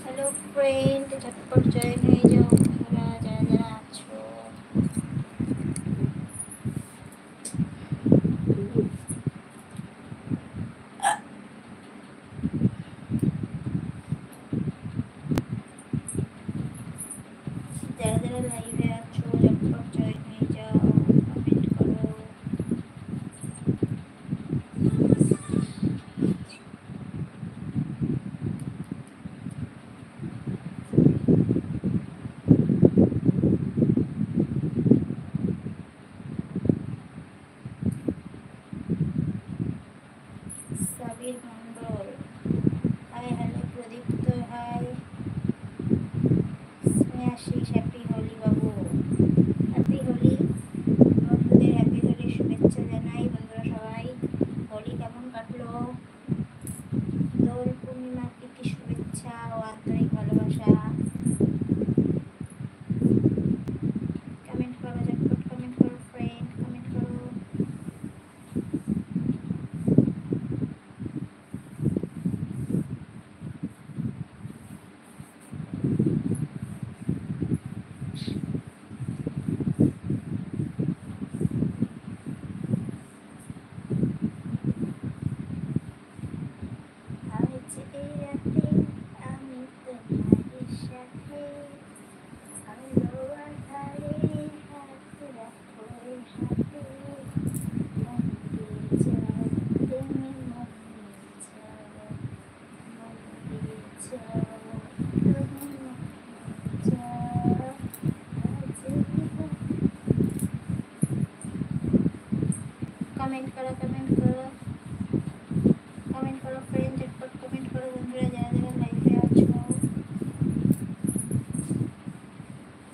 Hello friend, ঝটপট join হয়ে যাও বন্ধুরা, যারা যারা আছো। যারা যারা লাইভে আছো ঝটপট জয়েন হয়ে যাও, কমেন্ট করো। সাবির মন্ডল হাই, হ্যালো প্রদীপ্ত হাই, স্নেহাশিস হ্যাপি হোলি বাবু, হ্যাপি হোলি বন্ধুদের, হ্যাপি হোলি শুভেচ্ছা জানাই। বন্ধুরা সবাই হোলি কেমন কাটলো? দোল পূর্ণিমার প্রীতি শুভেচ্ছা ও আন্তরিক ভালোবাসা। কমেন্ট করো, ঝটপট কমেন্ট করো ফ্রেন্ড, কমেন্ট করো। আজ এই রাতে আমি তোমার সাথে আলো আঁধারে হাত রাখো হাতে, মন দিয়ে যাও প্রেমে, মন দিয়ে যাও, মন দিয়ে যাও তুমি, মন দিয়ে যাও। আজ এই কমেন্ট করো, কমেন্ট করো, কমেন্ট করো ফ্রেন্ড, ঝটপট কমেন্ট করো বন্ধুরা, যারা যারা লাইভে আছো।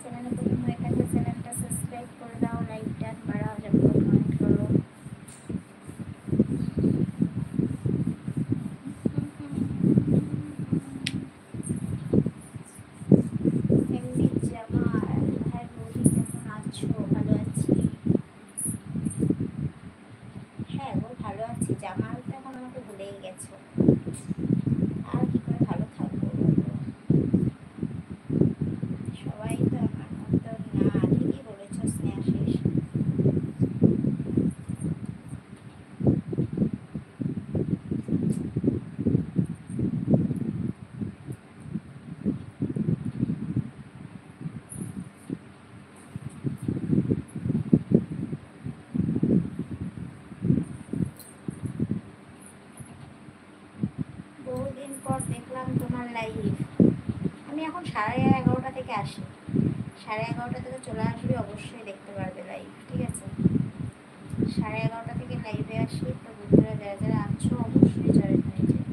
চ্যানেলে প্রথম হয়ে থাকলে চ্যানেলটা সাবস্ক্রাইব করে দাও, লাইকটা বাড়াও, ঝটপট কমেন্ট করো। এমডি জামাল হাই বৌদি, কেমন আছো? ভালো আছি, হ্যাঁ গো ভালো আছি। জামাল তো এখন আমাকে ভুলেই গেছো, আর কি করে ভালো থাকবো বলো? সবাই তো আমার মতো না, ঠিকই বলেছো স্নেহাশিস। বহুদিন পর দেখলাম তোমার লাইভ। আমি এখন 11:30 থেকে আসি, 11:30 থেকে চলে আসবে, অবশ্যই দেখতে পারবে লাইভ, ঠিক আছে? 11:30 থেকে লাইভে আসি, তো বন্ধুরা যারা যারা আছো অবশ্যই জয়েন হয়ে যায়।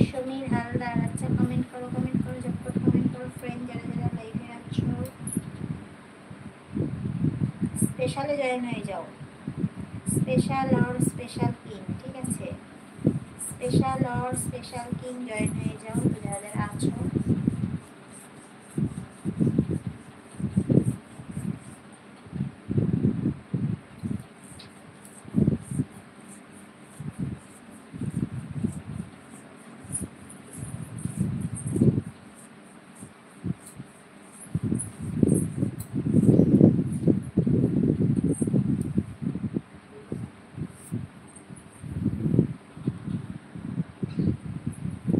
সমীর হালদার, আচ্ছা কমেন্ট করো, কমেন্ট করো, ঝটপট কমেন্ট করো ফ্রেন্ড, যারা যারা লাইভে আছো স্পেশালে জয়েন হয়ে যাও। স্পেশাল और স্পেশাল কিং, ঠিক আছে? স্পেশাল और স্পেশাল কিং জয়েন হয়ে যাও, তো যারা যারা আছো।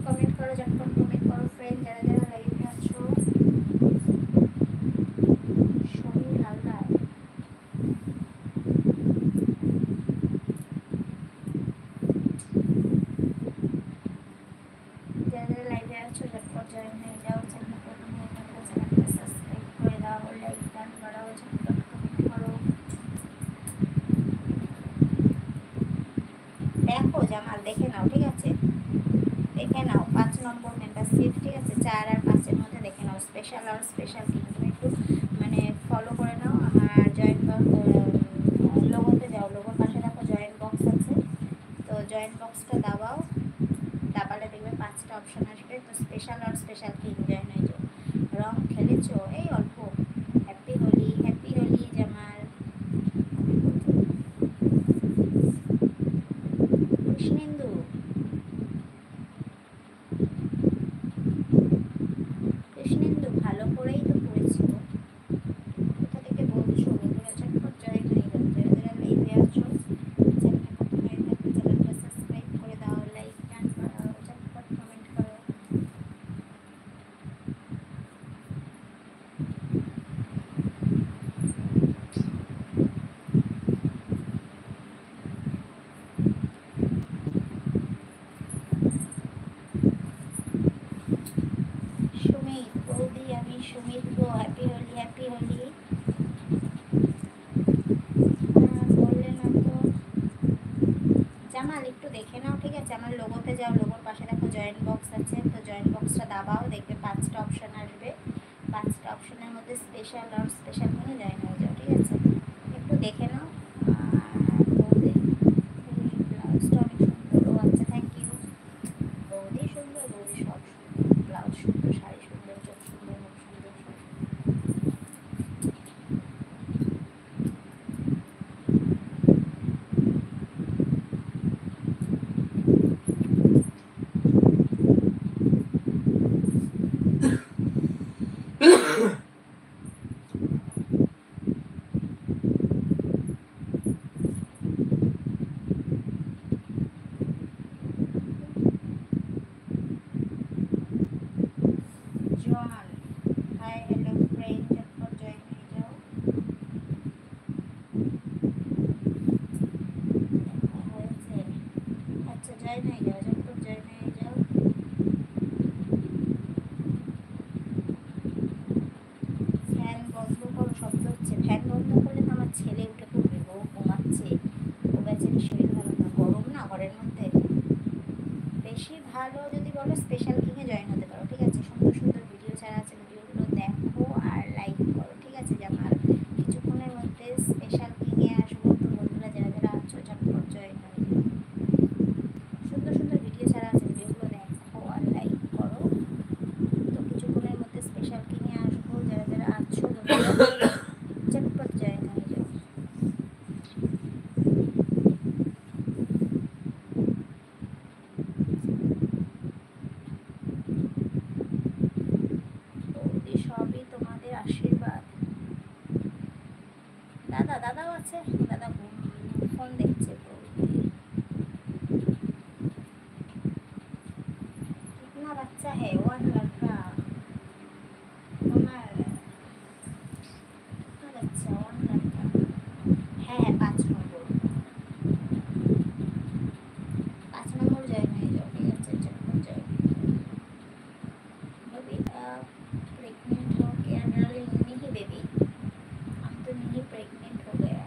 কমেন্ট করো, ঝটপট কমেন্ট করো ফ্রেন্ড, যারা যারা লাইভে আছো। সমীর হালদার, যারা যারা লাইভে আছো ঝটপট জয়েন হয়ে যাও। চ্যানেল প্রথম হয়ে থাকলে চ্যানেলটা সাবস্ক্রাইব করে দাও, লাইক গান বাড়াও, ঝটপট কমেন্ট করো। দেখো জামাল, দেখে নাও, ঠিক আছে? দেখে নাও 5 নম্বর মেম্বারশিপ, ঠিক আছে? 4 আর 5-এর মধ্যে দেখে নাও স্পেশাল আর স্পেশাল কিং। তুমি একটু মানে ফলো করে নাও, আমার জয়েন লোগোতে যাও, লোগোর পাশে দেখো জয়েন বক্স আছে, তো জয়েন বক্সটা দাবাও, দাবার অপশন আসবে, তো স্পেশাল আর স্পেশাল কিং জয়েন হয়ে যাও। রং খেলেছো এই অল্প। Happy Holi, happy Holi Jamal. কৃষ্ণেন্দু, কৃষ্ণেন্দু ভালো করেই তো পড়েছি গো। কোথা থেকে বলছো? বন্ধুরা ঝটপট জয়েন হয়ে গেল। যারা যারা লাইভে আছো চ্যানেলটা নতুন হয়ে থাকলে চ্যানেলটা সাবস্ক্রাইব করে দাও, লাইক ডান বাড়াও, ঝটপট কমেন্ট করো। সুমিত বৌদি, আমি সুমিত গো। Happy Holi, happy Holi. বললে না তো জামাল, একটু দেখে নাও ঠিক আছে। আমার লোগোতে যাও, লোগোর পাশে দেখো জয়েন বক্স আছে, তো জয়েন বক্সটা দাবাও, দেখবে 5টা অপশন আসবে। 5টা অপশনের মধ্যে স্পেশাল আর স্পেশাল নিয়ে জয়েন হয়ে যাও ঠিক আছে। একটু দেখে নাও। বৌদি ব্লাউজটা অনেক সুন্দর। ও আচ্ছা, থ্যাংক ইউ। বৌদি সুন্দর, বৌদি সব সুন্দর, ব্লাউজ সুন্দর, শাড়ি সুন্দর, চোখ সুন্দর, মুখ সুন্দর, সব জন। হাই হ্যালো ফ্রেন্ড, ঝটপট জয়েন হয়ে যাও। হয়েছে, আচ্ছা জয়েন হয়ে যাও, ঝটপট জয়েন হয়ে যাও। ফ্যান বন্ধ করো, শব্দ হচ্ছে। ফ্যান বন্ধ করলে তো আমার ছেলে উঠে পড়বে, ও ঘুমাচ্ছে। ও বেচারি শরীর ভালো না, গরম না ঘরের মধ্যে। বেশি ভালো যদি বলো স্পেশাল কিংয়ে জয়েন হতে পারো ঠিক আছে। সুন্দর সুন্দর ভিডিও ছাড়া আছে, ভিডিওগুলো দেখো আর লাইক করো ঠিক আছে জামাল। কিছুক্ষণের মধ্যে স্পেশাল কিংয়ে আসবো, তো বন্ধুরা যারা যারা আছো ঝটপট জয়েন হয়ে যাও। সুন্দর সুন্দর ভিডিও ছাড়া আছে, ভিডিওগুলো দেখো আর লাইক করো। তো কিছুক্ষণের মধ্যে স্পেশাল কিংয়ে আসবো, যারা যারা আছো বন্ধুরা ঝটপট জয়েন হয়ে যাও। বৌদি সবই তোমাদের আশীর্বাদ। দাদা, দাদাও আছে, দাদা ফোন দেখছে। বৌদি कितना बच्चा है? 1 लड़का। তোমার कितना बच्चा? 1 लड़का। হ্যাঁ হ্যাঁ, 5 নম্বর। 5 নম্বর জয়েন হয়ে যাও ঠিক আছে, ঝটপট জয়েন হয়ে যাও। बेबी प्रेग्नेंट हो गया डार्लिंग? नहीं बेबी, अब तो नहीं प्रेग्नेंट हो गया।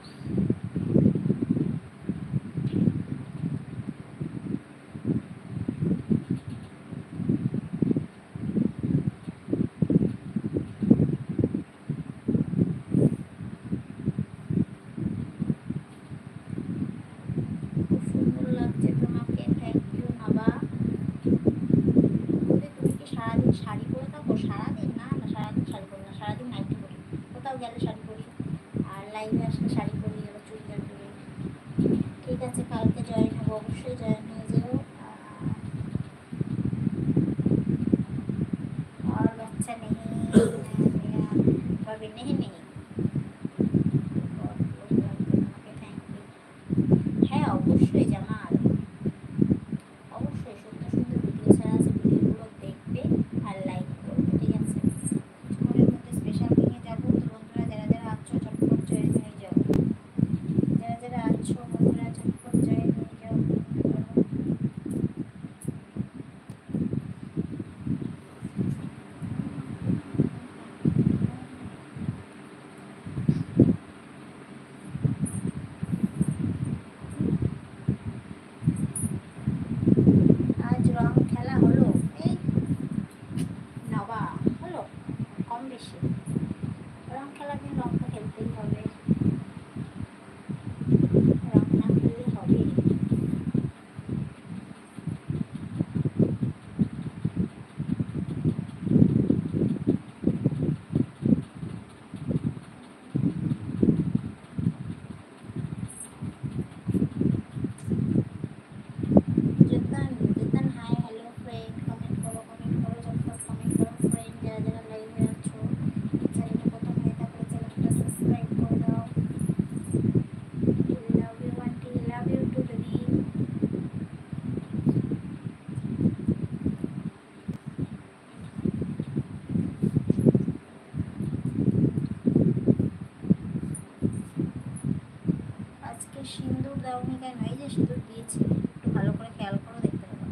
দিয়েছি, একটু ভালো করে খেয়াল করো, দেখতে পাবো।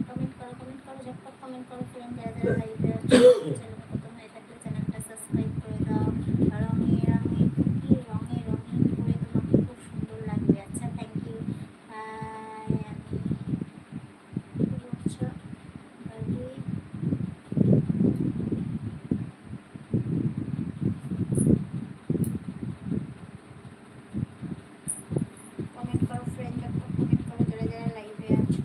কমেন্ট করো, কমেন্ট করো, ঝটপট কমেন্ট করো ফ্রেন্ড, যারা যারা লাইভে আছো। চ্যানেলে প্রথম হয়ে থাকলে চ্যানেলটা সাবস্ক্রাইব করে দাও। রঙে রঙে কি রঙে রঙিন করে তোমাকে খুব সুন্দর লাগবে। আচ্ছা, থ্যাংক ইউ। হাই, আমি কি বলছো বাবি? কমেন্ট করো ফ্রেন্ড, ঝটপট কমেন্ট করো যারা যারা লাইভে আছো।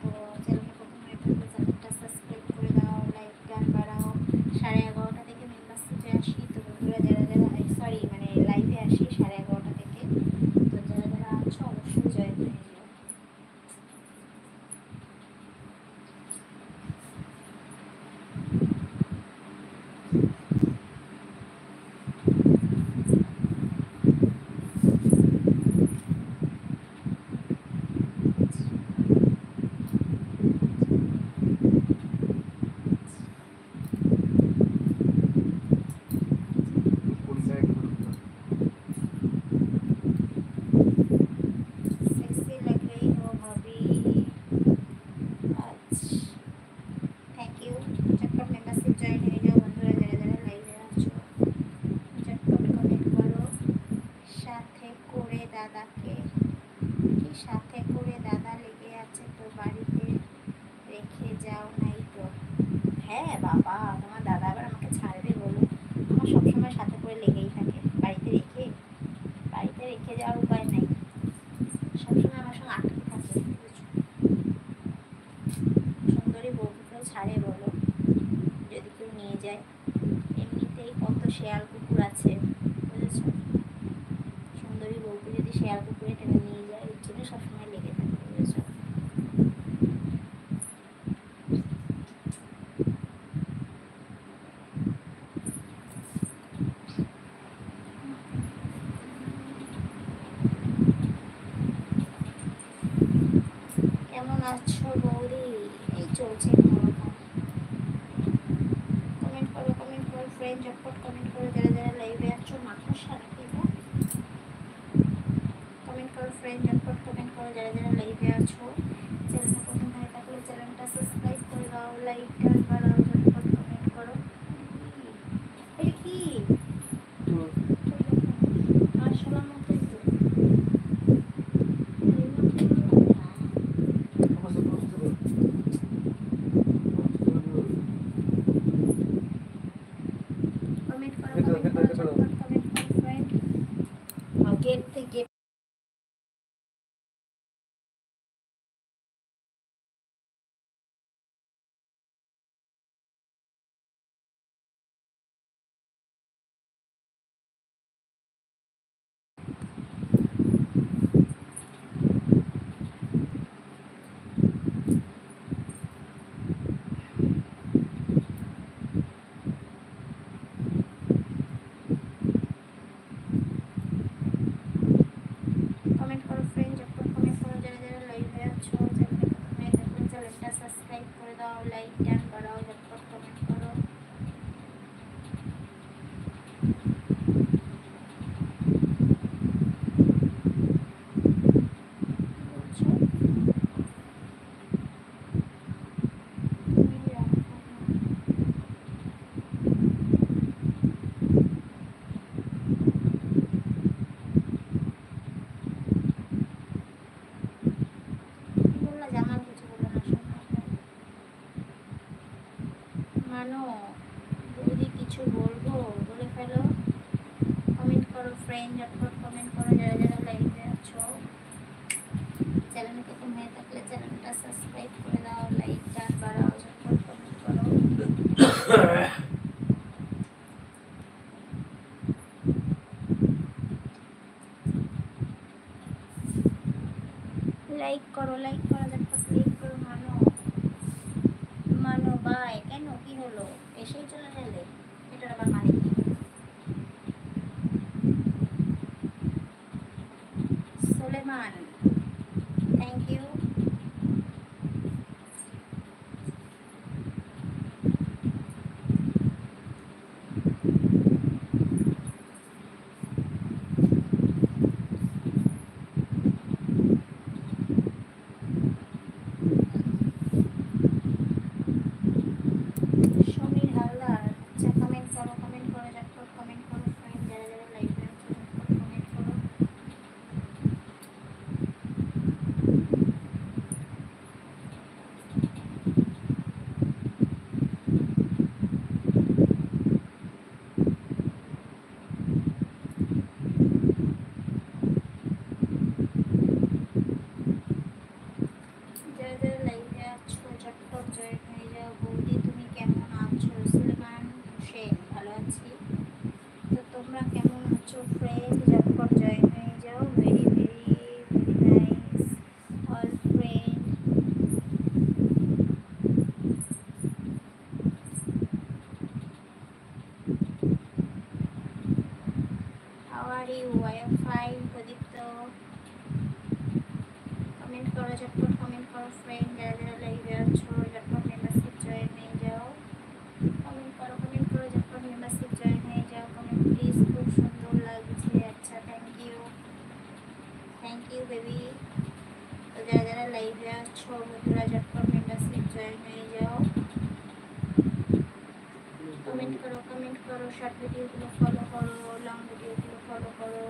তো চ্যানেলে প্রথম হয়ে থাকলে চ্যানেলটা সাবস্ক্রাইব করে দাও, লাইক গান বাড়াও। 11:30 থেকে মেম্বারশিপে আসি, তো বন্ধুরা যারা যারা সরি মানে লাইভে আসি 11:30 থেকে। তো যারা যারা আছো অবশ্যই জয়েন হয়ে যাও। सेक्सी लग रही हो भाभी। अच्छा, থ্যাংক ইউ। ঝটপট মেম্বারশিপ জয়েন হয়ে যাও বন্ধুরা যারা যারা লাইভে আছো। ঝটপট কমেন্ট করো। সাথে করে দাদাকে, কি সাথে করে দাদা লেগে আছে তো বাড়িতে রেখে যাও নাই তো? হ্যাঁ বাবা, তোমার দাদা আবার আমাকে ছাড়বে বলো? আমার সবসময় সাথে করে লেগেই থাকে। বাড়িতে রেখে যাওয়ার উপায় নাই, সবসময় আমার সঙ্গে আটকে থাকে। সুন্দরী বউকে কেউ ছাড়ে বলো? যদি কেউ নিয়ে যায়, এমনিতেই কত শেয়াল কুকুর আছে, বুঝেছ? সুন্দরী বউকে যদি শেয়াল কুকুরে টেনে নিয়ে যায়, এর জন্য সবসময় লেগে থাকে, বুঝেছ? কেমন আছো বৌদি? এই চলছে কোনোরকম। কমেন্ট করো, কমেন্ট করো ফ্রেন্ড, ঝটপট কমেন্ট করো যারা যারা লাইভে আছো। মাকড়সা নাকি এটা? কমেন্ট করো ফ্রেন্ড, ঝটপট কমেন্ট করো যারা যারা লাইভে আছো। চ্যানেলে প্রথম হয়ে থাকলে চ্যানেলটা সাবস্ক্রাইব করে দাও, লাইক গান বাড়াও, ঝটপট কমেন্ট করো। এটা কি আরশোলার মতোই তো, এর মধ্যে না। কমেন্ট করো, কমেন্ট করো, ঝটপট কমেন্ট করো ফ্রেন্ড। গেট থেকে কমেন্ট করো ফ্রেন্ড, ঝটপট কমেন্ট করো যারা যারা লাইভে আছো। চ্যানেলে প্রথম হয়ে থাকলে চ্যানেলটা সাবস্ক্রাইব করে দাও, লাইক গান বাড়াও, ঝটপট কমেন্ট করো। বলছো তুমি রাখো না। কি বললা? জামাল কিছু বললো না, শোনো মানো। বৌদি কিছু বলবো? বলে ফেলো। কমেন্ট করো ফ্রেন্ড, ঝটপট কমেন্ট করো যারা যারা লাইভে আছো। চ্যানেলে প্রথম হয়ে থাকলে চ্যানেলটা সাবস্ক্রাইব করে দাও, লাইক গান বাড়াও, ঝটপট কমেন্ট করো। লাইক করো, লাইক করো, ঝটপট লাইক করো। মানো, মানো বাই। কেন, কি হলো? এসেই চলে গেলে? এটার আবার মানে কি? Suleman, thank you. Fine Pradipta. Comment করো ঝটপট, কমেন্ট করো ফ্রেন্ড, যারা যারা লাইভে আছো ঝটপট মেম্বারশিপ জয়েন হয়ে যাও। কমেন্ট করো ঝটপট মেম্বারশিপ জয়েন হয়ে যাও। কমেন্ট প্লিজ, খুব সুন্দর লাগছে। আচ্ছা, থ্যাংক ইউ বেবি। তো যারা যারা লাইভে আছো বন্ধুরা ঝটপট মেম্বারশিপ জয়েন হয়ে যাও। কমেন্ট করো, শর্ট ভিডিওগুলো ফলো করো, লং ভিডিওগুলো ফলো করো।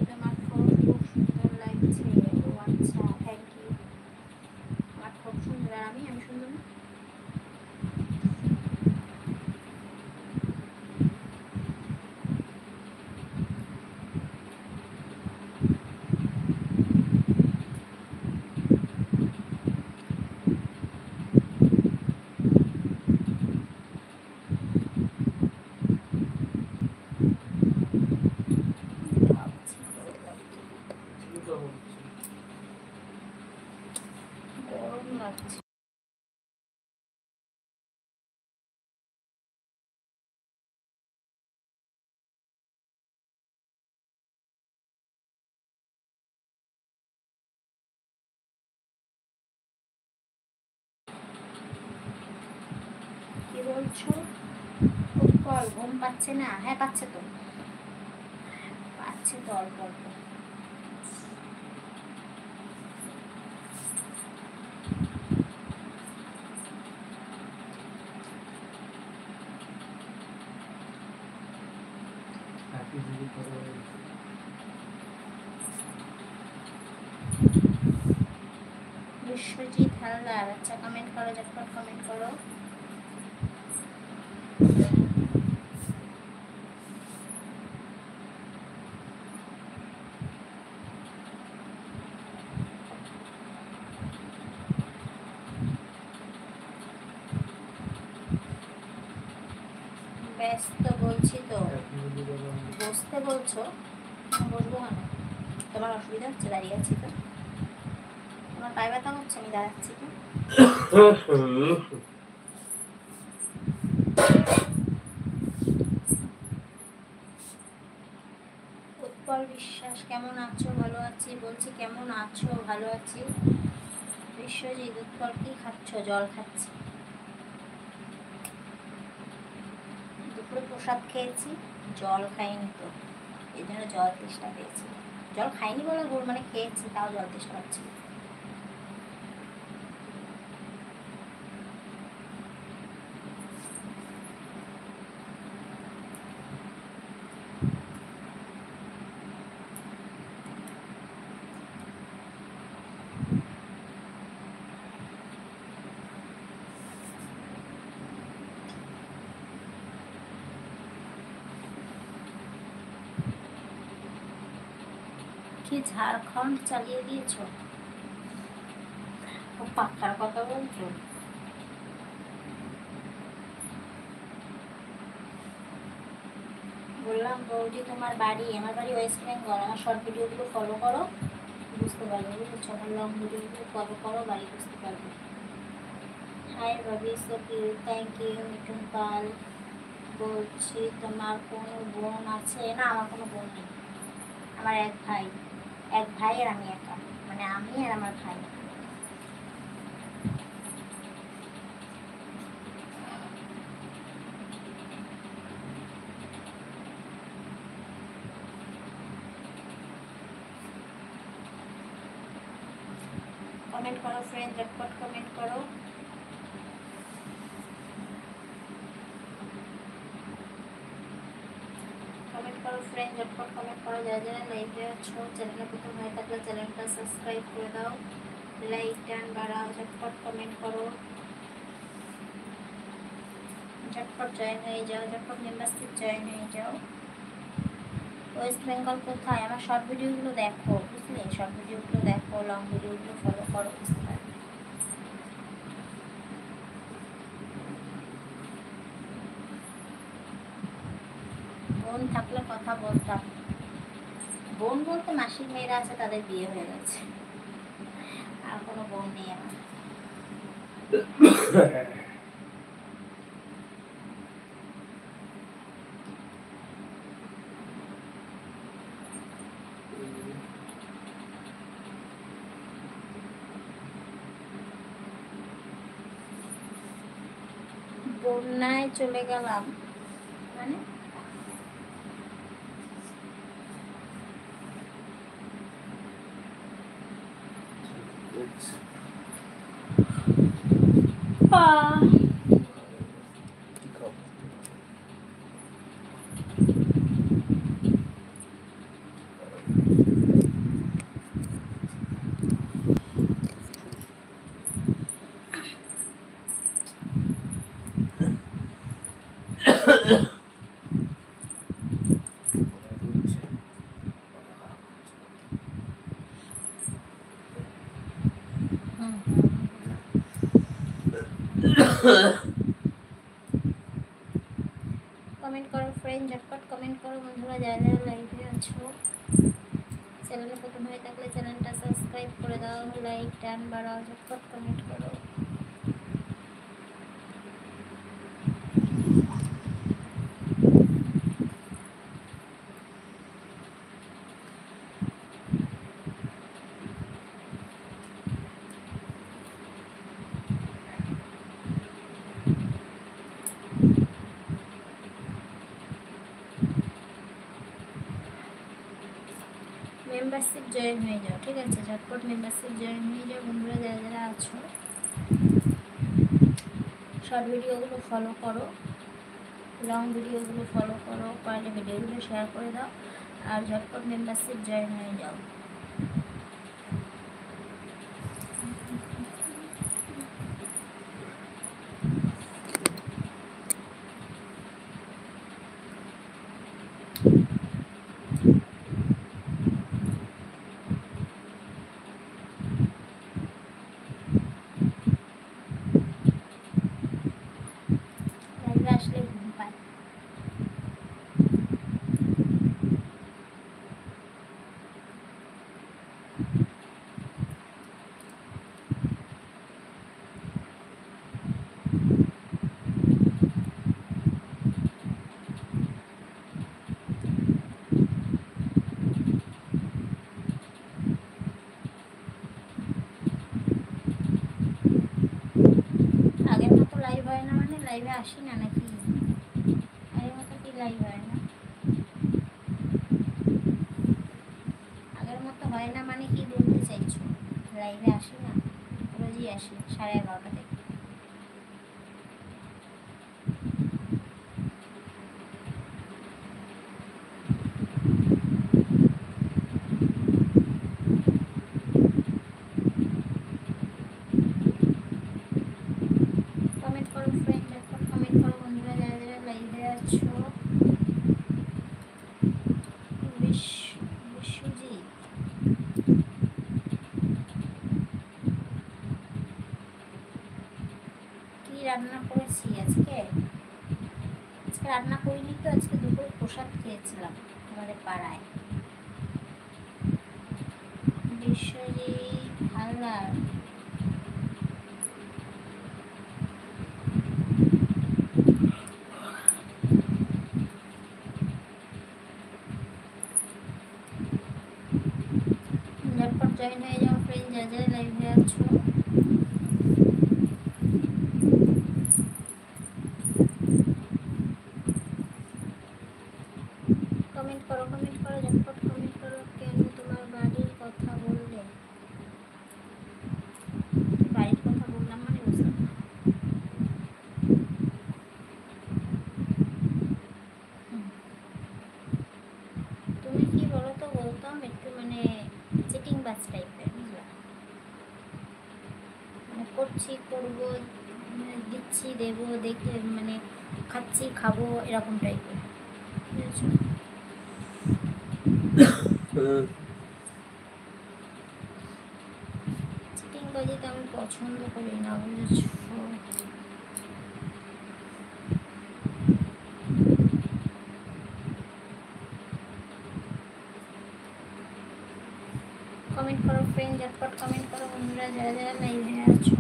তোমার খুব সুন্দর লাগছে। ও আচ্ছা, থ্যাংক ইউ। আমার খুব সুন্দর, আর আমি সুন্দর না? গরম লাগছে। কি বলছো? উৎপল ঘুম পাচ্ছে না? হ্যাঁ পাচ্ছে তো, পাচ্ছে তো অল্প অল্প। বিশ্বজিৎ হালদার। আচ্ছা, কমেন্ট করো ঝটপট, কমেন্ট করো। ব্যস্ত বলছি তো। বসতে বলছো? বসবো কেন? তোমার অসুবিধা হচ্ছে? দাঁড়িয়ে আছি তো। তোমার পায়ে ব্যথা হচ্ছে? আমি দাঁড়াচ্ছি তো। উৎপল বিশ্বাস, কেমন আছো? ভালো আছি। বলছি কেমন আছো? ভালো আছি। বিশ্বজিৎ, উৎপল কি খাচ্ছ? জল খাচ্ছি। দুপুরে প্রসাদ খেয়েছি, জল খাইনি তো, এই জন্য জল তেষ্টা পেয়েছি। জল খাইনি বলে ভুল, মানে খেয়েছি তাও জল তেষ্টা পাচ্ছি। কি ঝাড়খণ্ড চালিয়ে দিয়েছো? পাখার কথা বলছো? বললাম বৌদি তোমার বাড়ি? আমার বাড়ি ওয়েস্ট বেঙ্গল। আমার শর্ট ভিডিওগুলো ফলো করো, বুঝতে পারবে। বুঝেছো? আমার লং ভিডিওগুলো ফলো করো, বাড়ি বুঝতে পারবে। Hi Rabi, so cute, thank you. Mithun Pal. বলছি তোমার কোনো বোন আছে? না, আমার কোনো বোন নেই। আমার এক ভাই, এক ভাই আর আমি একা, মানে আমি আর আমার ভাই। কমেন্ট করো ফ্রেন্ড, ঝটপট কমেন্ট করো। কমেন্ট করো ফ্রেন্ড, ঝটপট কমেন্ট করো। যারা যারা লাইভে আছো, চ্যানেলে প্রথম হয়ে থাকলে চ্যানেলটা সাবস্ক্রাইব করে দাও, লাইক টান বাড়াও, ঝটপট কমেন্ট করো, ঝটপট জয়েন হয়ে যাও, ঝটপট মেম্বারশিপ জয়েন হয়ে যাও। ওয়েস্ট বেঙ্গল কোথায়? আমার শর্ট ভিডিওগুলো দেখো, বুঝলে? শর্ট ভিডিওগুলো দেখো, লং ভিডিওগুলো ফলো করো, বুঝতে পারবে। বোন থাকলে কথা বলতাম। বোন বলতে মাসির মেয়েরা আছে, তাদের বিয়ে হয়ে গেছে, আর কোনো বোন নেই আমার। বন্যায় চলে গেলাম মানে কমেন্ট করো ফ্রেন্ড, ঝটপট কমেন্ট করো বন্ধুরা, যারা যারা লাইভে আছো। চ্যানেলে প্রথম হয়ে থাকলে চ্যানেলটা সাবস্ক্রাইব করে দাও, লাইক টান বাড়াও, ঝটপট কমেন্ট করো। মেম্বারশিপ জয়েন হয়ে যাও, ঠিক আছে? ঝটপট মেম্বারশিপ জয়েন হয়ে যাও বন্ধুরা, যারা যারা আছো। শর্ট ভিডিওগুলো ফলো করো, লং ভিডিওগুলো ফলো করো, পারলে ভিডিওগুলো শেয়ার করে দাও, আর ঝটপট মেম্বারশিপ জয়েন হয়ে যাও। লাইভে আসলে ঘুম পায়। আগের মতো লাইভ হয় না মানে লাইভে আসি না নাকি? আগের মতো কি লাইভ হয় না? আগের মতো হয় না মানে কি বলতে চাইছো? লাইভে আসি না, রোজই আসি 11:30 থেকে। কমেন্ট করো ফ্রেন্ড, ঝটপট কমেন্ট করো বন্ধুরা, যারা যারা লাইভে আছো। বিশ্বজিৎ, কি রান্না করেছি আজকে? আজকে রান্না করিনি তো, আজকে দুপুরে প্রসাদ খেয়েছিলাম আমাদের পাড়ায়। বিশ্বজিৎ হালদার, ঝটপট জয়েন হয়ে যাও ফ্রেন্ড, যারা যারা লাইভে আছো। কমেন্ট করো, কমেন্ট করো, ঝটপট কমেন্ট করো। কেন তোমার বাড়ির কথা বললে? বাড়ির কথা বললাম মানে বুঝলাম না। তুমি কি বলো তো, বলতাম একটু মানে চিটিং বাজ টাইপের, বুঝলা? মানে করছি, করবো, দিচ্ছি, দেবো, দেখে মানে খাচ্ছি, খাবো, এরকম টাইপের, বুঝেছো? চিটিং বাজিতে আমি পছন্দ করি না, বুঝেছো? কমেন্ট করো ফ্রেন্ড, ঝটপট কমেন্ট করো বন্ধুরা, যারা যারা লাইভে আছো।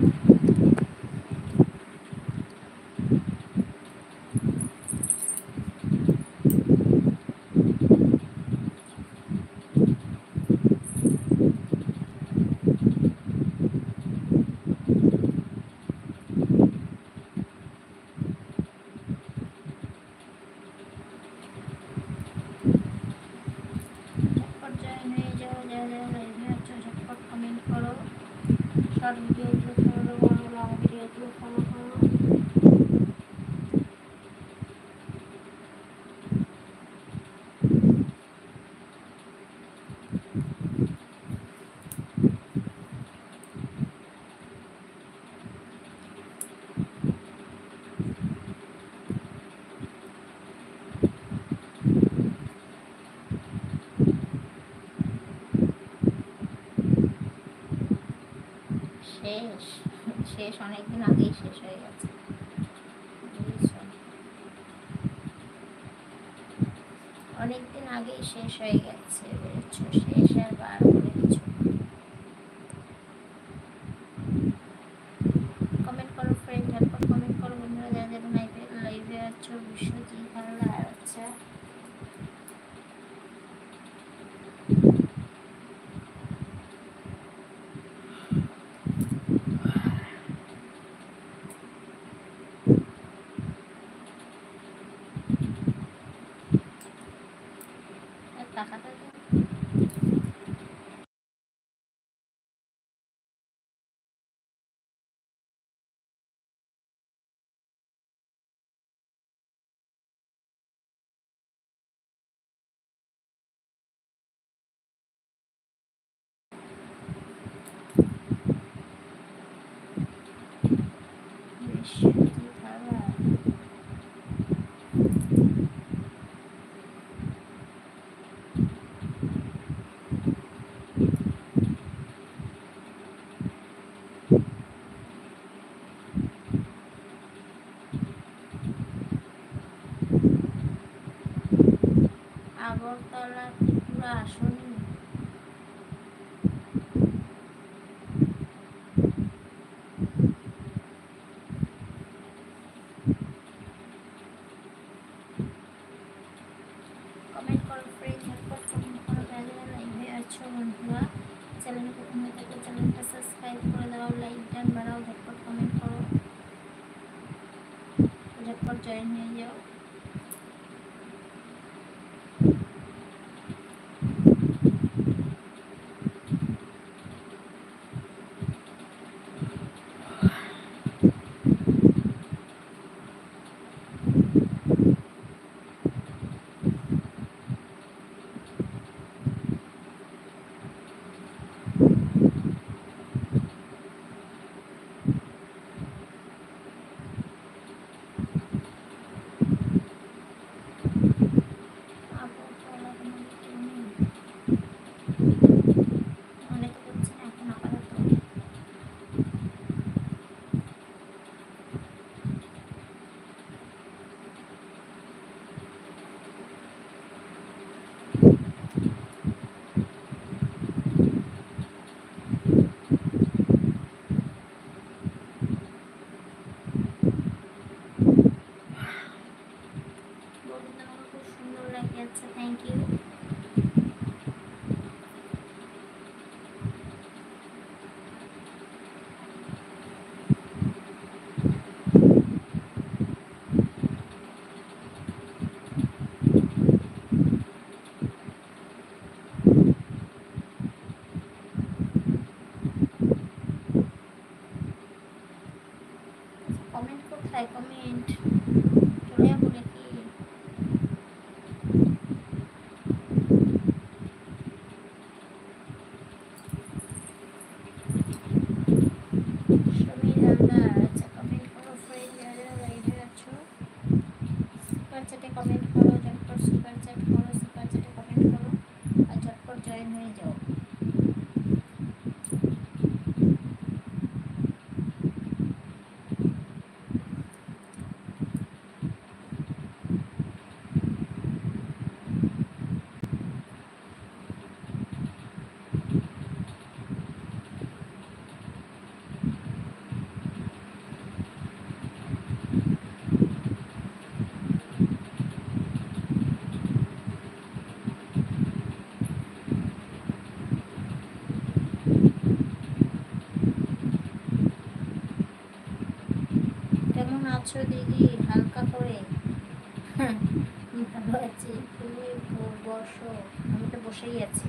শেষ শেষ অনেকদিন আগেই শেষ হয়ে গেছে, বুঝেছো? অনেকদিন আগেই শেষ হয়ে গেছে, বুঝেছো? শেষ আর বার করে কিছু। কমেন্ট করো ফ্রেন্ড, ঝটপট কমেন্ট করো বন্ধুরা, যারা যারা লাইভে লাইভে আছো। বিশ্বজিৎ হালদার, আচ্ছা টাকাটা বিশ্বজিৎ হালদার। আগরতলা ত্রিপুরা আসনি। কমেন্ট করো ফ্রেন্ড, ঝটপট কমেন্ট করো, যারা যারা লাইভে আছো বন্ধুরা। চ্যানেলে প্রথম হয়ে থাকলে চ্যানেলটা সাবস্ক্রাইব করে দাও, লাইক ডান বাড়াও, ঝটপট কমেন্ট করো, ঝটপট জয়েন হয়ে যাও। আগরতলা তোমাদের কেউ নেই? মনে তো করছে না এখন আপাতত। বলতে আমাকে খুব সুন্দর লাগে, আচ্ছা থ্যাংক ইউ। কমেন্ট কোথায়? কমেন্ট চলে যাবো নাকি? সমীর হালদার, আচ্ছা কমেন্ট করো ফ্রেন্ড, যারা যারা লাইভে আছো। সুপার চ্যাটে কমেন্ট করো, ঝটপট সুপার চ্যাট করো, সুপার চ্যাটে কমেন্ট করো আর ঝটপট জয়েন হয়ে যাও। কেমন আছো দিদি? হালকা করে। হ্যাঁ, ভালো আছি, তুমি বসো। আমি তো বসেই আছি।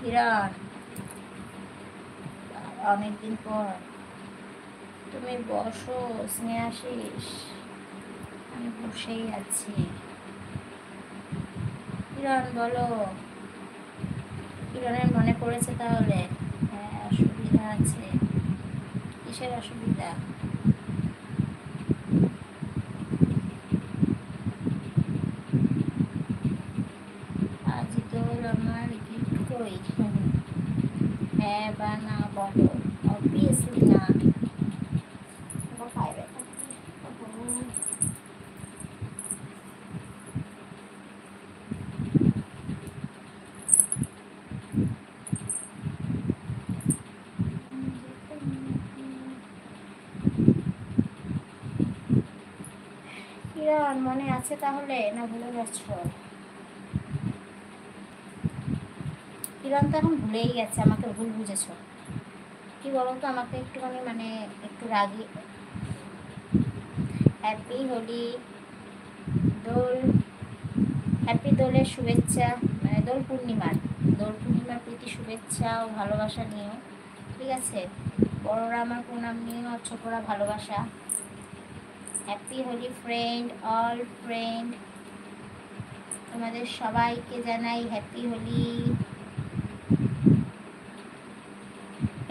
কিরণ, অনেকদিন পর তুমি বসো, স্নেহাশিস। আমি বসেই আছি। কিরণ বলো, কিরণের মনে পড়েছে তাহলে? হ্যাঁ, অসুবিধা আছে। কিসের অসুবিধা? আজ তোর আমার গিফট কই? হ্যাঁ বা না বলো। অবভিয়াসলি না। আমার পায়ে ব্যথা। কিরণ মনে আছে তাহলে, না ভুলে গেছো? কিরণ তো এখন ভুলেই গেছে, আমাকে ভুল বুঝেছো। কি বলতো, আমাকে একটুখানি মানে একটু রাগি। হ্যাপি হোলি, দোল, হ্যাপি দোলের শুভেচ্ছা, মানে দোল পূর্ণিমার প্রীতি শুভেচ্ছা ও ভালোবাসা নিও, ঠিক আছে? বড়রা আমার প্রণাম নিও, আর ছোটরা ভালোবাসা। Happy Holi friend, all friend, তোমাদের সবাইকে জানাই হ্যাপি হোলি।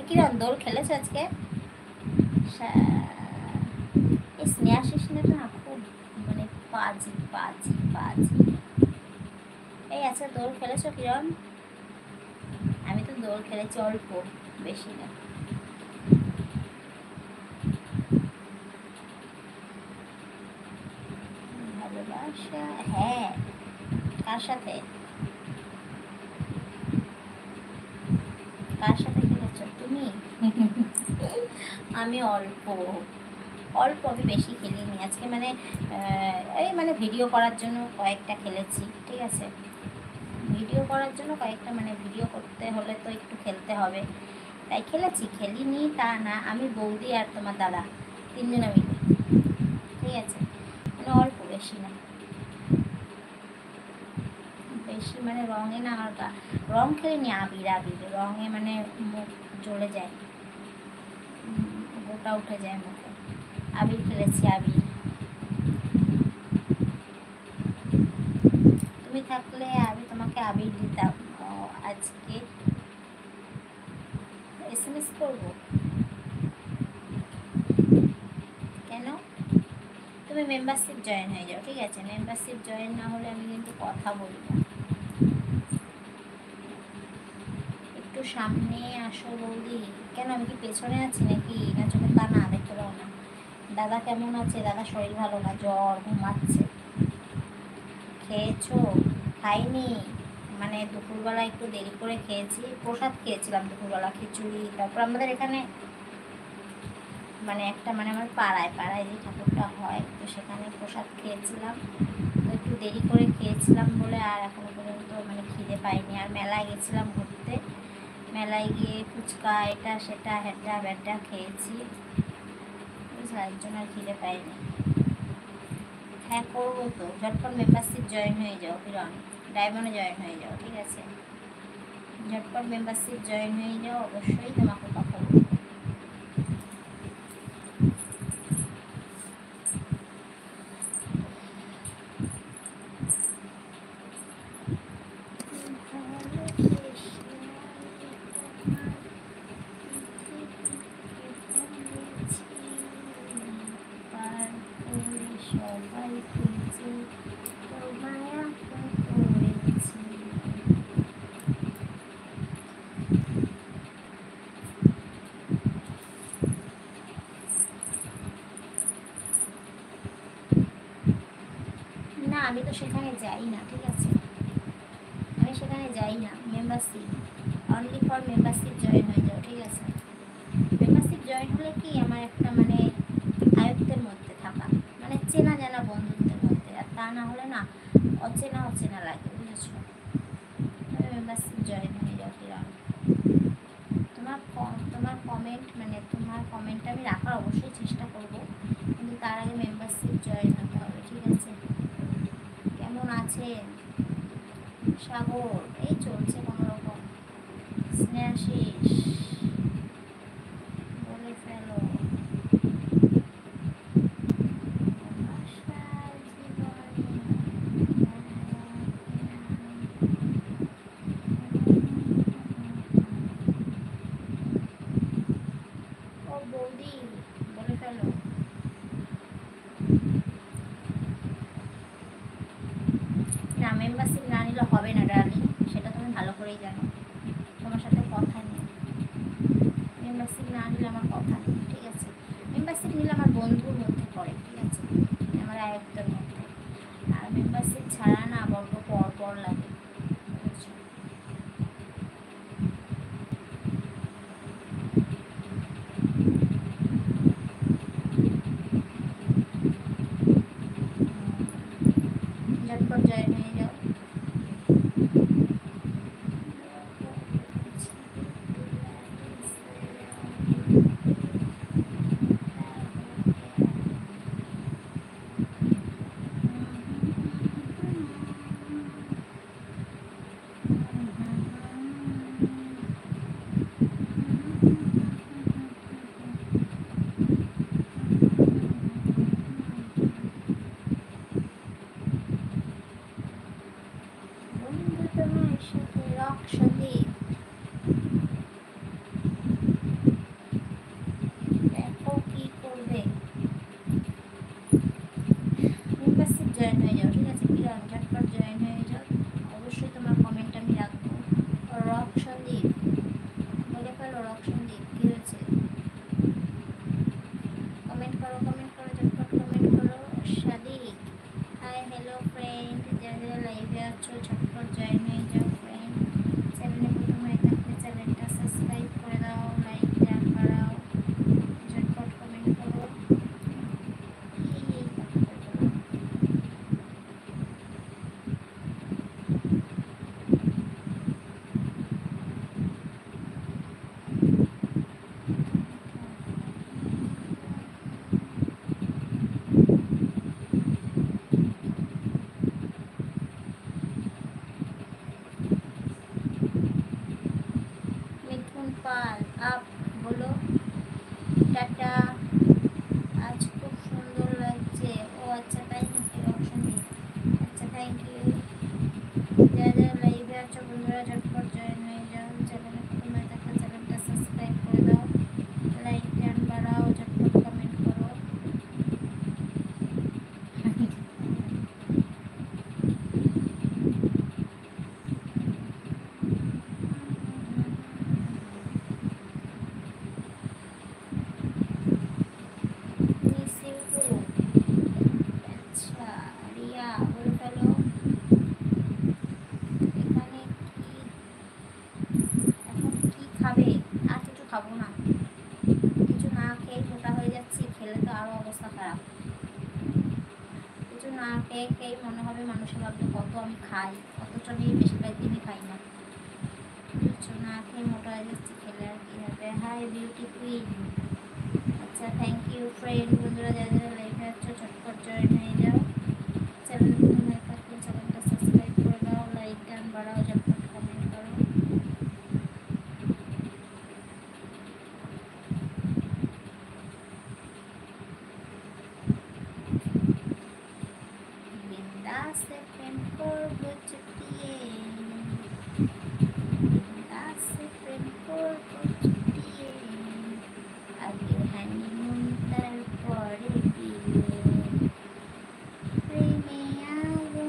কিরণ দোল খেলেছো আজকে? এই স্নেহাশিস না খুব মানে বাজি বাজি বাজি। এই আচ্ছা, দোল খেলেছো কিরণ? আমি তো দোল খেলেছি অল্প, বেশি না। ভালোবাসা, হ্যাঁ। কার সাথে? কার সাথে খেলেছো তুমি? আমি অল্প অল্প, আমি বেশি খেলিনি আজকে, মানে এই মানে ভিডিও করার জন্য কয়েকটা খেলেছি, ঠিক আছে? ভিডিও করার জন্য কয়েকটা, মানে ভিডিও করতে হলে তো একটু খেলতে হবে, তাই খেলেছি। খেলিনি তা না, আমি বৌদি আর তোমার দাদা তিনজনে মিলে, ঠিক আছে? মানে অল্প, বেশি না। বেশি মানে রঙে না, আর রং খেলিনি, আবির আবির রঙে মানে মুখ জ্বলে যায়, গোটা উঠে যায় মুখে। আবির খেলেছি, আবির। তুমি থাকলে আমি তোমাকে আবির দিতাম। আজকে এসএমএস করবো কেন? তুমি মেম্বারশিপ জয়েন হয়ে যাও, ঠিক আছে? মেম্বারশিপ জয়েন না হলে আমি কিন্তু কথা বলি না। একটু সামনে আসো বৌদি। কেন, আমি কি পেছনে আছি নাকি? না চোখে তা না দেখতে পাও না? দাদা কেমন আছে? দাদা শরীর ভালো না, জ্বর, ঘুমাচ্ছে। খেয়েছো? খাইনি, মানে দুপুরবেলা একটু দেরি করে খেয়েছি, প্রসাদ খেয়েছিলাম দুপুরবেলা, খিচুড়ি। তারপর আমাদের এখানে মানে একটা, মানে আমার পাড়ায় পাড়ায় যে ঠাকুরটা হয়, তো সেখানে প্রসাদ খেয়েছিলাম, তো একটু দেরি করে খেয়েছিলাম বলে আর এখনো পর্যন্ত মানে খিদে পাইনি। আর মেলায় গেছিলাম ঘুরতে, মেলায় গিয়ে ফুচকা এটা সেটা হ্যাটা ব্যাটা খেয়েছি, এর জন্য আর খিদে পাইনি। হ্যাঁ করবো তো, ঝটপট মেম্বারশিপ জয়েন হয়ে যাও কিরণ, ডায়মন্ডে জয়েন হয়ে যাও, ঠিক আছে? ঝটপট মেম্বারশিপ জয়েন হয়ে যাও, অবশ্যই তোমাকে কথা বলবো। সবাই খুঁজে তোমায় করেছি। না আমি তো সেখানে যাই না, ঠিক আছে? আমি সেখানে যাই না। Membership only for membership join হয়ে যাও, ঠিক আছে? মেম্বারশিপ জয়েন হলে কি, আমার একটা মানে আয়ত্তের মধ্যে থাকা, মানে চেনা জানা বন্ধুত্বের মধ্যে, আর তা না হলে না অচেনা অচেনা লাগে, বুঝেছো? তুমি মেম্বারশিপ জয়েন হয়ে যাও কিরণ। তোমার কমেন্ট, মানে তোমার কমেন্টটা আমি রাখার অবশ্যই চেষ্টা করব, কিন্তু তার আগে মেম্বারশিপ জয়েন হতে হবে, ঠিক আছে? কেমন আছেন সাগর? এই চলছে কোনো রকম। স্নেহাশিস বলে ফেলো আশার জীবনে ও বৌদি বলে ফেলো। না, মেম্বারশিপ না নিলে হবে না ডার্লিং, সেটা তুমি ভালো করেই জানো। তোমার সাথে কথা নেই, মেম্বারশিপ না নিলে আমার কথা নেই, ঠিক আছে? মেম্বারশিপ নিলে আমার বন্ধুর মধ্যে পড়ে, ঠিক আছে, আমার আয়ত্তের মধ্যে। আর মেম্বারশিপ ছাড়া না বড্ড পর পর লাগে, বুঝছো? ঝটপট জয়েন হয়ে যাও। বন্ধু তোমার সাথে রক সন্দীপ দেখো কি করবে। মেম্বারশিপ জয়েন হয়ে যাও, ঠিক আছে? কিরণ ঝটপট জয়েন হয়ে যাও। অবশ্যই তোমার কমেন্ট আমি রাখবো। রক সন্দীপ বলে ফেলো, রক সন্দীপ কি হয়েছে? কমেন্ট করো, কমেন্ট করো, ঝটপট কমেন্ট করো। সাদিক হাই, হ্যালো ফ্রেন্ড, যারা যারা লাইভে আছো ঝটপট জয়েন হয়ে যাও ফ্রেন্ড। চ্যানেলে প্রথম হয়ে থাকলে চ্যানেলটা সাবস্ক্রাইব করে দাও, লাইক দেওয়া করাও, ঝটপট কমেন্ট করো। এই কথা বললাম। মিঠুন পাল আপ বলো টাটা, আজ খুব সুন্দর লাগছে। ও আচ্ছা, তাই নাকি অপশন দিই? আচ্ছা, থ্যাংক ইউ। যারা যারা লাইভে আছো বন্ধুরা ঝটপট জয়েন হয়ে যাও, চ্যানেলে প্রথম হয়ে থাকলে চ্যানেলটা সাবস্ক্রাইব করে দাও, লাইক গান বাড়াও, ঝটপট কমেন্ট করো। Miss you. আচ্ছা, রিয়া বলে ফেলো এখানে কি, এখন কি খাবে? আর কিছু খাবো না, কিছু না খেয়ে মোটা হয়ে যাচ্ছি, খেলে তো আরো অবস্থা খারাপ। কিছু না খেয়ে খেয়ে মনে হবে মানুষের ভাববে কত আমি খাই, অথচ আমি বেশিরভাগ দিনই খাই না। কিছু না খেয়ে মোটা হয়ে যাচ্ছি, খেলে আর কি হবে। হাই বিউটি কুইন, আচ্ছা থ্যাংক ইউ ফ্রেন্ড। বন্ধুরা যারা যারা লাইভে আছো ঝটপট জয়েন হয়ে যাও, চ্যানেল নতুন হয়ে থাকলে চ্যানেলটা সাবস্ক্রাইব করে দাও, লাইক গান বাড়াও, ঝটপট কমেন্ট করো। বিন্দাস से प्रेम করবো চুটিয়ে, বিন্দাস से प्रेम করবো চুটিয়ে, আগে হানিমুন তারপরে বিয়ে, প্রেমে আগুন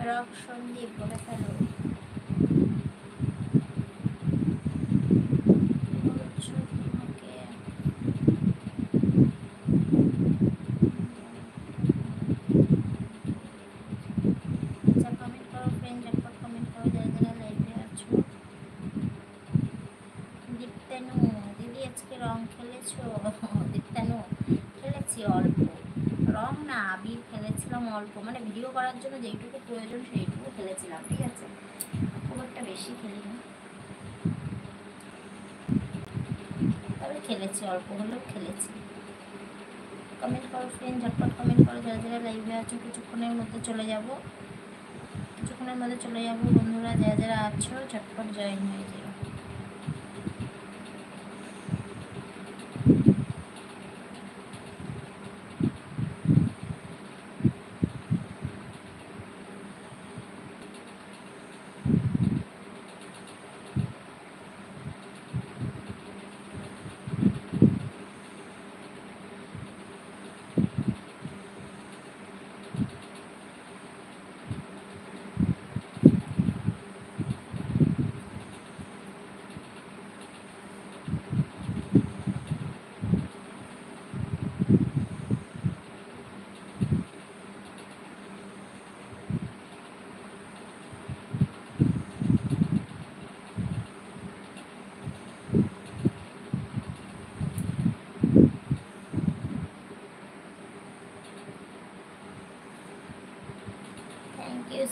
রক সন্দীপ বলে ফেলো। রং খেলেছো? দীপ্তানু, খেলেছি অল্প। রং না, আবির খেলেছিলাম অল্প, মানে ভিডিও করার জন্য যেইটুকু প্রয়োজন সেইটুকু খেলেছিলাম, ঠিক আছে, খুব একটা বেশি খেলিনি, তবে খেলেছি, অল্প হলেও খেলেছি। কমেন্ট করো ফ্রেন্ড, ঝটপট কমেন্ট করো যারা যারা লাইভে আছো। কিছুক্ষণের মধ্যে চলে যাব বন্ধুরা, যারা যারা আছো ঝটপট জয়েন হয়ে যাও।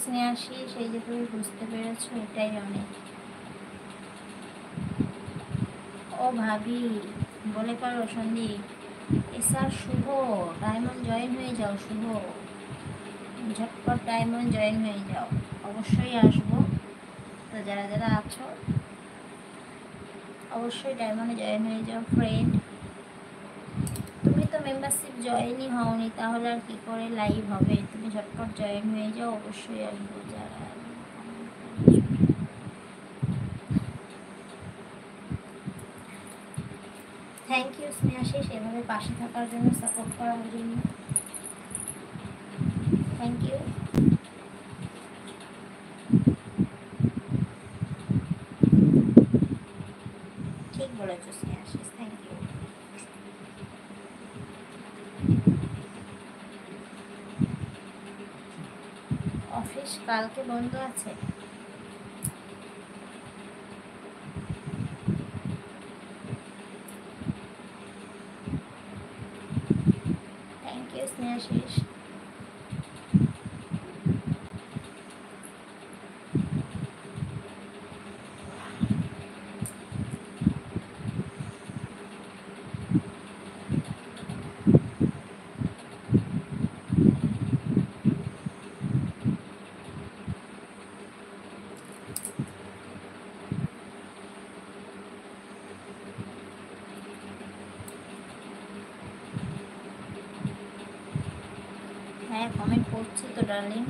স্নেহাসী, সেই যে তুমি বুঝতে পেরেছো, এটাই অনেক। ও ভাবি বলে পারো সন্দীপ। এসার শুভ, ডায়মন্ড জয়েন হয়ে যাও। শুভ, ঝটপট ডায়মন্ড জয়েন হয়ে যাও, অবশ্যই আসবো। তো যারা যারা আছো অবশ্যই ডায়মন্ডে জয়েন হয়ে যাও ফ্রেন্ড। তুমি তো মেম্বারশিপ জয়েনই হওনি, তাহলে আর কি করে লাইভ হবে? তুমি ঝটপট জয়েন হয়ে যাও, অবশ্যই আসবো। যারা থ্যাংক ইউ স্নেহাশিস, এভাবে পাশে থাকার জন্য, সাপোর্ট করার জন্য থ্যাংক ইউ। ঠিক বলেছো স্নেহাশিস, থ্যাংক ইউ। অফিস কালকে বন্ধ আছে? Thank you Snehashis. হ্যাঁ, কমেন্ট করছি তো ডার্লিং,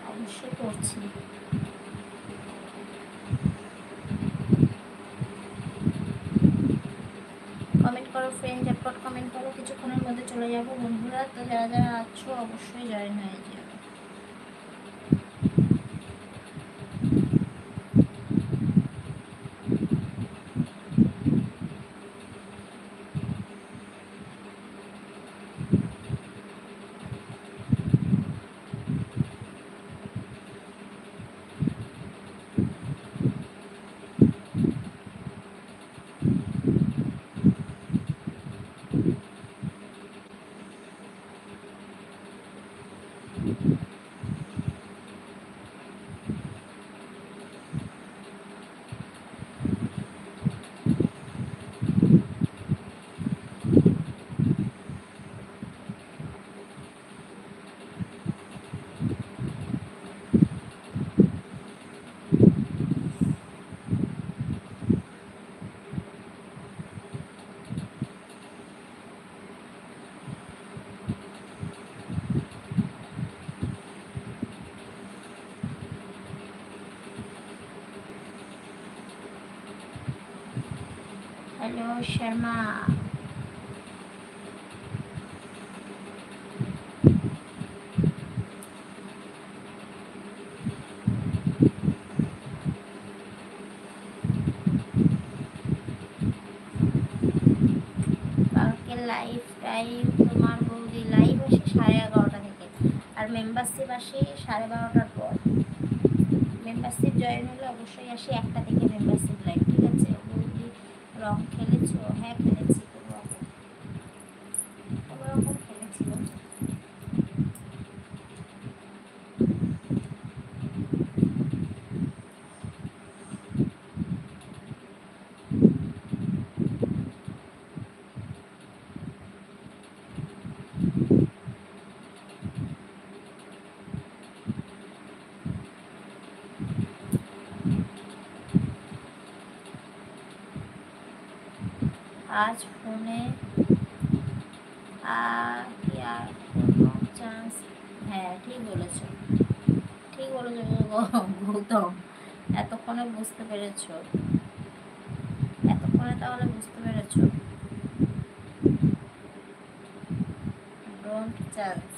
অবশ্যই করছি। কমেন্ট করো ফ্রেন্ড, ঝটপট কমেন্ট করো, কিছুক্ষণের মধ্যে চলে যাবো বন্ধুরা। তো যারা যারা আছো অবশ্যই জয়েন হয়ে যাও। হ্যালো শর্মা, কালকে লাইভ টাইম তোমার বৌদি লাইভ আসে 11:30 থেকে, আর মেম্বারশিপ আসে 12:30 পর। মেম্বারশিপ জয়েন হলে অবশ্যই আসি 1টা থেকে মেম্বারশিপ লাইভ, ঠিক আছে? বৌদি রং খেলেছো? হ্যাঁ খেলেছি, কোনো রকম খেলেছিল। আজ ফোনে কি আর কোনো চান্স? হ্যাঁ ঠিক বলেছো, ঠিক বলেছো গৌতম। এতক্ষণে বুঝতে পেরেছো, এতক্ষণে তাহলে বুঝতে পেরেছো। Don't chance.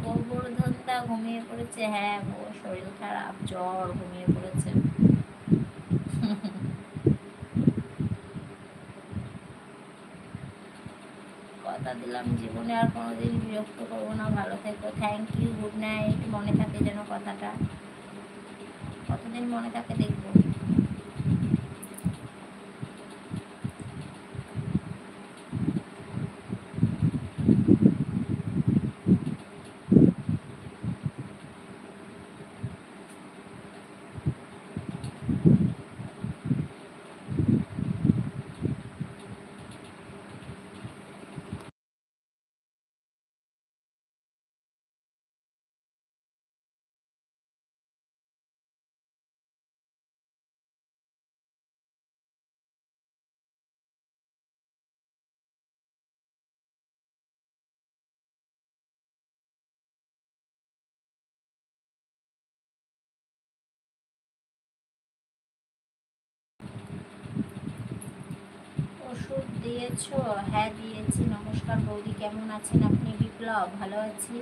গোবর্ধন দা ঘুমিয়ে পড়েছে, হ্যাঁ ও শরীর খারাপ, জ্বর, ঘুমিয়ে পড়েছে। কথা দিলাম জীবনে আর কোনোদিন বিরক্ত করবো না, ভালো থেকো। Thank you, good night. মনে থাকে যেন কথাটা, কতদিন মনে থাকে দেখবো। ওষুধ দিয়েছো? হ্যাঁ দিয়েছি। নমস্কার বৌদি, কেমন আছেন আপনি? বিপ্লব, ভালো আছি।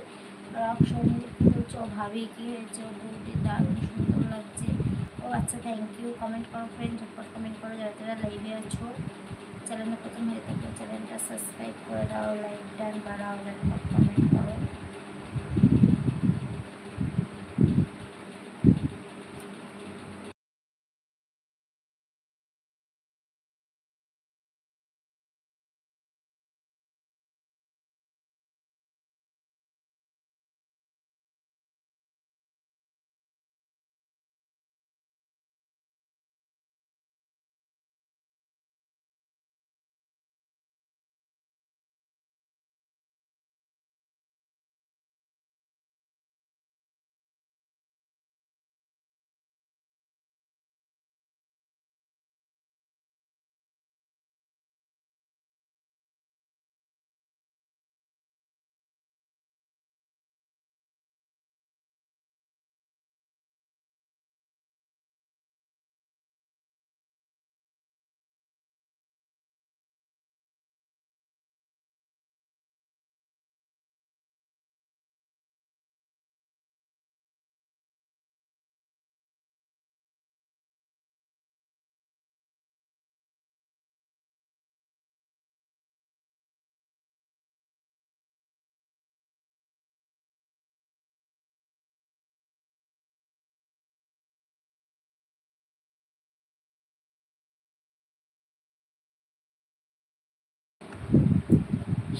রক সঞ্জিত বলছো, ভাবি কি হয়েছে? বৌদি দারুণ সুন্দর লাগছে। ও আচ্ছা, থ্যাংক ইউ। কমেন্ট করো ফ্রেন্ড, ঝটপট কমেন্ট করো যারা যারা লাইভে আছো। চ্যানেলে প্রথম হয়ে থাকলে চ্যানেলটা সাবস্ক্রাইব করে দাও, লাইক ডান বাড়াও, ঝটপট কমেন্ট করো।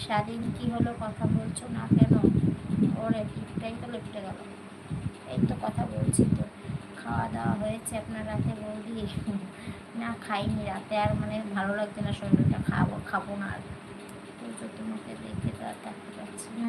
স্বাধীন কি হলো, কথা বলছো না কেন? ওরে লিফটাই তো লিফটে গেল। এই তো কথা বলছি তো। খাওয়া দাওয়া হয়েছে আপনার রাতে বৌদি? না খাইনি, রাতে আর মানে ভালো লাগছে না শরীরটা, খাবো না আর। তো তোমাকে দেখে তো আর থাকতে পারছি না।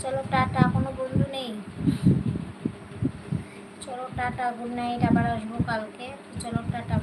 চলো টাটা, কোনো বন্ধু নেই? চলো টাটা, গুড নাইট, আবার আসবো কালকে। চলো টাটা।